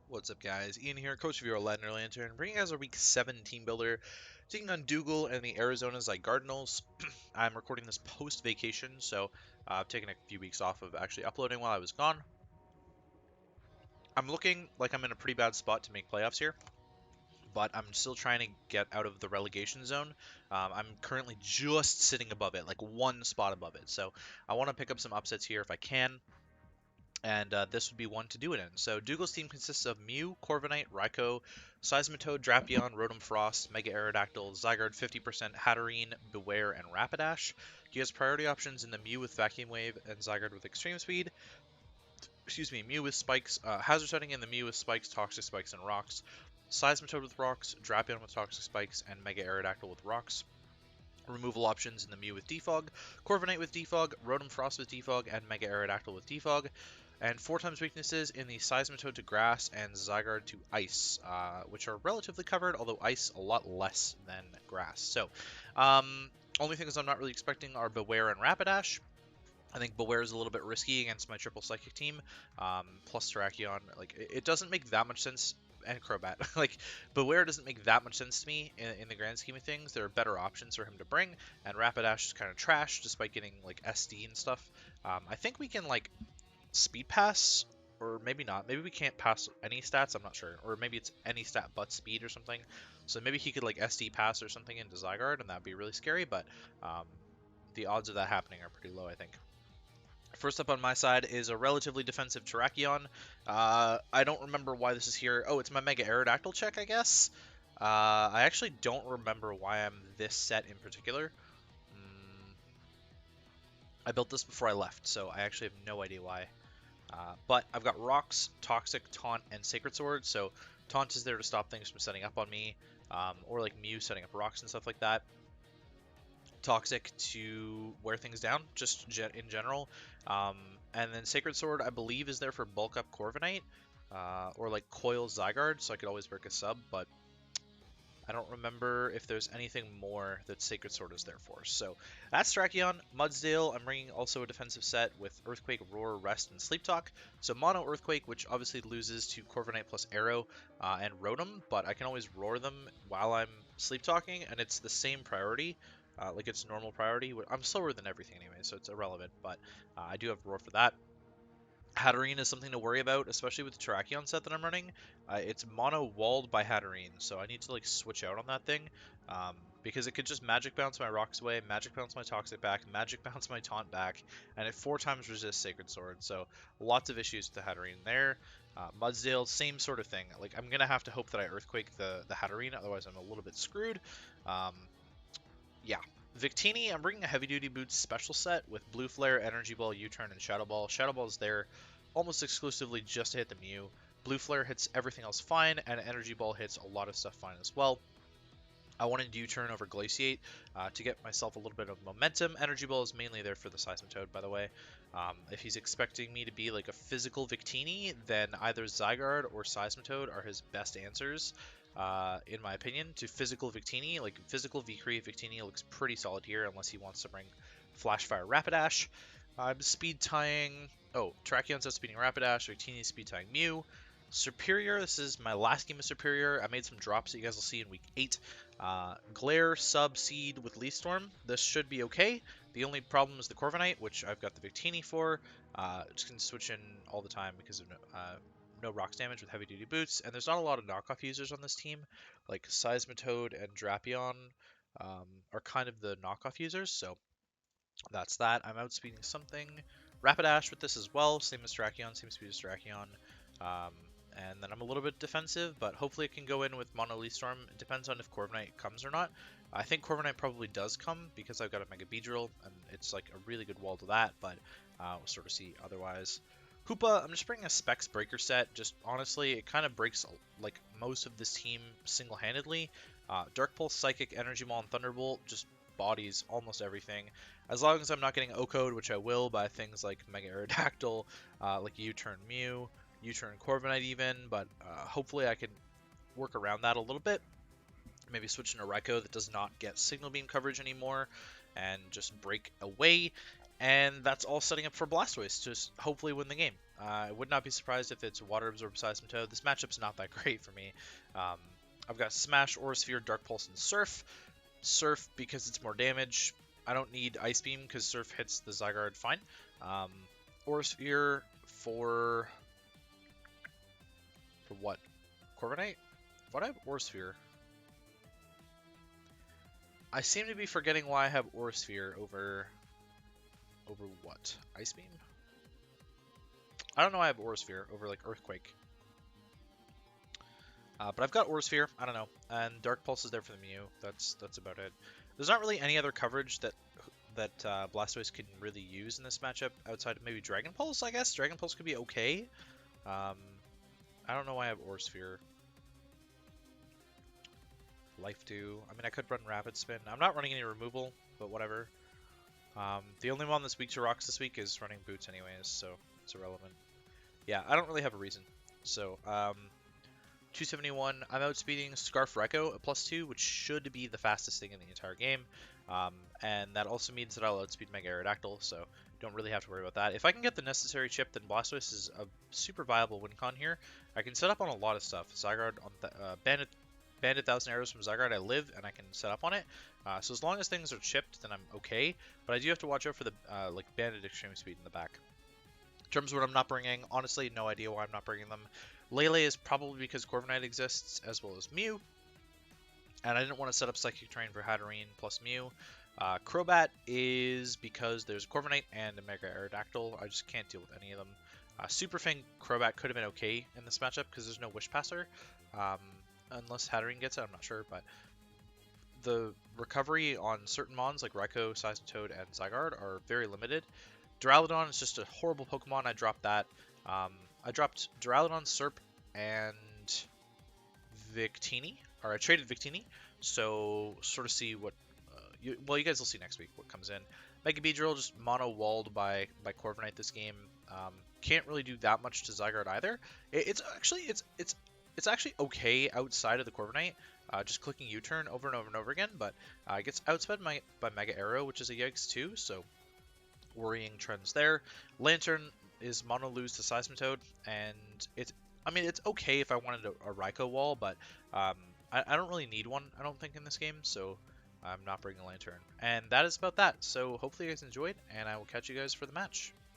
What's up, guys? Ian here, coach of your Ladner Lanturn, bringing you guys a Week 7 team builder, taking on Doogal and the Arizona Zygardinals. I'm recording this post-vacation, so I've taken a few weeks off of actually uploading while I was gone. I'm looking like I'm in a pretty bad spot to make playoffs here, but I'm still trying to get out of the relegation zone. I'm currently just sitting above it, like one spot above it, so I want to pick up some upsets here if I can. And this would be one to do it in. So Dougal's team consists of Mew, Corviknight, Raikou, Seismitoad, Drapion, Rotom Frost, Mega Aerodactyl, Zygarde 50%, Hatterene, Beware, and Rapidash. He has priority options in the Mew with Vacuum Wave and Zygarde with Extreme Speed. Excuse me, Mew with Spikes, Hazard Setting in the Mew with Spikes, Toxic Spikes, and Rocks. Seismitoad with Rocks, Drapion with Toxic Spikes, and Mega Aerodactyl with Rocks. Removal options in the Mew with Defog, Corviknight with Defog, Rotom Frost with Defog, and Mega Aerodactyl with Defog. And 4 times weaknesses in the Seismitoad to Grass and Zygarde to Ice, which are relatively covered, although Ice a lot less than Grass. So, only things I'm not really expecting are Beware and Rapidash. I think Beware is a little bit risky against my triple Psychic team, plus Terrakion. Like, it doesn't make that much sense, and Crobat. Like, Beware doesn't make that much sense to me in the grand scheme of things. There are better options for him to bring, and Rapidash is kind of trash, despite getting, like, SD and stuff. I think we can, like, speed pass, or maybe not. Maybe we can't pass any stats, I'm not sure. Or maybe it's any stat but speed or something. So maybe he could like SD pass or something into Zygarde, and that'd be really scary, but the odds of that happening are pretty low, I think. First up on my side is a relatively defensive Terrakion. I don't remember why this is here. Oh, it's my Mega Aerodactyl check, I guess. I actually don't remember why I'm this set in particular. I built this before I left, so I actually have no idea why. But I've got Rocks, Toxic, Taunt, and Sacred Sword, so Taunt is there to stop things from setting up on me, or like Mew setting up rocks and stuff like that. Toxic to wear things down, just in general. And then Sacred Sword, I believe, is there for bulk up Corviknight, or like Coil Zygarde, so I could always break a sub, but I don't remember if there's anything more that Sacred Sword is there for. So that's Terrakion. Mudsdale, I'm bringing also a defensive set with Earthquake, Roar, Rest, and Sleep Talk. So Mono Earthquake, which obviously loses to Corviknight plus Arrow and Rotom, but I can always Roar them while I'm Sleep Talking, and it's the same priority. Like it's normal priority. I'm slower than everything anyway, so it's irrelevant, but I do have Roar for that. Hatterene is something to worry about, especially with the Terrakion set that I'm running. It's mono walled by Hatterene, so I need to like switch out on that thing, because it could just Magic Bounce my Rocks away, Magic Bounce my Toxic back, Magic Bounce my Taunt back, and it 4 times resists Sacred Sword, so lots of issues with the Hatterene there. Mudsdale, same sort of thing. Like, I'm going to have to hope that I Earthquake the Hatterene, otherwise I'm a little bit screwed. Yeah. Victini, I'm bringing a Heavy Duty Boots special set with Blue Flare, Energy Ball, U-Turn, and Shadow Ball. Shadow Ball is there almost exclusively just to hit the Mew. Blue Flare hits everything else fine, and Energy Ball hits a lot of stuff fine as well. I wanted U-Turn over Glaciate to get myself a little bit of momentum. Energy Ball is mainly there for the Seismitoad, by the way. If he's expecting me to be like a physical Victini, then either Zygarde or Seismitoad are his best answers, in my opinion, to physical Victini. Like, physical V-Cree Victini looks pretty solid here, unless he wants to bring Flash Fire Rapidash. I'm speed tying... Oh, Terrakion's outspeeding Rapidash, Victini's speed tying Mew. Superior, this is my last game of Superior. I made some drops that you guys will see in week 8. Glare, Sub, Seed with Leaf Storm. This should be okay. The only problem is the Corviknight, which I've got the Victini for. Just can switch in all the time because of no rocks damage with heavy duty boots. And there's not a lot of knockoff users on this team. Like Seismitoad and Drapion are kind of the knockoff users, so that's that. I'm outspeeding something. Rapidash with this as well, same as Terrakion, same speed as Terrakion. And then I'm a little bit defensive, but hopefully it can go in with Mono Leaf Storm. It depends on if Corviknight comes or not. I think Corviknight probably does come because I've got a Mega Beedrill, and it's like a really good wall to that, but we'll sort of see otherwise. Hoopa, I'm just bringing a Specs Breaker set. Just honestly, it kind of breaks like most of this team single-handedly. Dark Pulse, Psychic, Energy Ball, and Thunderbolt just bodies almost everything. As long as I'm not getting O-Code, which I will by things like Mega Aerodactyl, like U-Turn Mew, U-Turn Corviknight even, but hopefully I can work around that a little bit. Maybe switch into Raikou that does not get Signal Beam coverage anymore and just break away. And that's all setting up for Blastoise to hopefully win the game. I would not be surprised if it's Water Absorb Seismitoad. This matchup's not that great for me. Um, I've got Smash, Aura Sphere, Dark Pulse, and Surf. Surf because it's more damage. I don't need Ice Beam because Surf hits the Zygarde fine. Um, Aura Sphere for what? Corviknight? What do I have Aura Sphere? I seem to be forgetting why I have Aura Sphere over what? Ice Beam? I don't know why I have Aura Sphere over like Earthquake. But I've got Aura Sphere, I don't know, and Dark Pulse is there for the Mew. That's about it. There's not really any other coverage that Blastoise can really use in this matchup outside of maybe Dragon Pulse, I guess. Dragon Pulse could be okay. I don't know why I have Aura Sphere. Life Dew. I mean, I could run Rapid Spin. I'm not running any removal, but whatever. The only one that's weak to rocks this week is running Boots anyways, so it's irrelevant. Yeah, I don't really have a reason. So, 271, I'm outspeeding Scarf Reco at +2, which should be the fastest thing in the entire game. And that also means that I'll outspeed Mega Aerodactyl, so don't really have to worry about that. If I can get the necessary chip, then Blastoise is a super viable win con here. I can set up on a lot of stuff. Zygarde on Bandit 1,000 Arrows from Zygarde, I live, and I can set up on it. So as long as things are chipped, then I'm okay. But I do have to watch out for the like Bandit Extreme Speed in the back. In terms of what I'm not bringing, honestly, no idea why I'm not bringing them. Lele is probably because Corviknight exists, as well as Mew. And I didn't want to set up Psychic Terrain for Hatterene plus Mew. Crobat is because there's Corviknight and a Mega Aerodactyl. I just can't deal with any of them. Super Fang Crobat could have been okay in this matchup because there's no Wish Passer. Unless Hatterene gets it, I'm not sure. But the recovery on certain mons like Raikou, Seismitoad, and Zygarde are very limited. Duraludon is just a horrible Pokemon. I dropped that. I dropped Duraludon, Serp, and Victini. Or I traded Victini. So, sort of see what... you guys will see next week what comes in. Mega Beedrill just mono-walled by Corviknight this game. Can't really do that much to Zygarde either. It's actually okay outside of the Corviknight. Just clicking U-turn over and over and over again. But it gets outsped by Mega Arrow, which is a yikes too. So... worrying trends there. Lanturn is mono lose to Seismitoad, and it's okay if I wanted a Raikou wall, but I don't really need one, I don't think, in this game, so I'm not bringing Lanturn. And that is about that. So hopefully you guys enjoyed, and I will catch you guys for the match.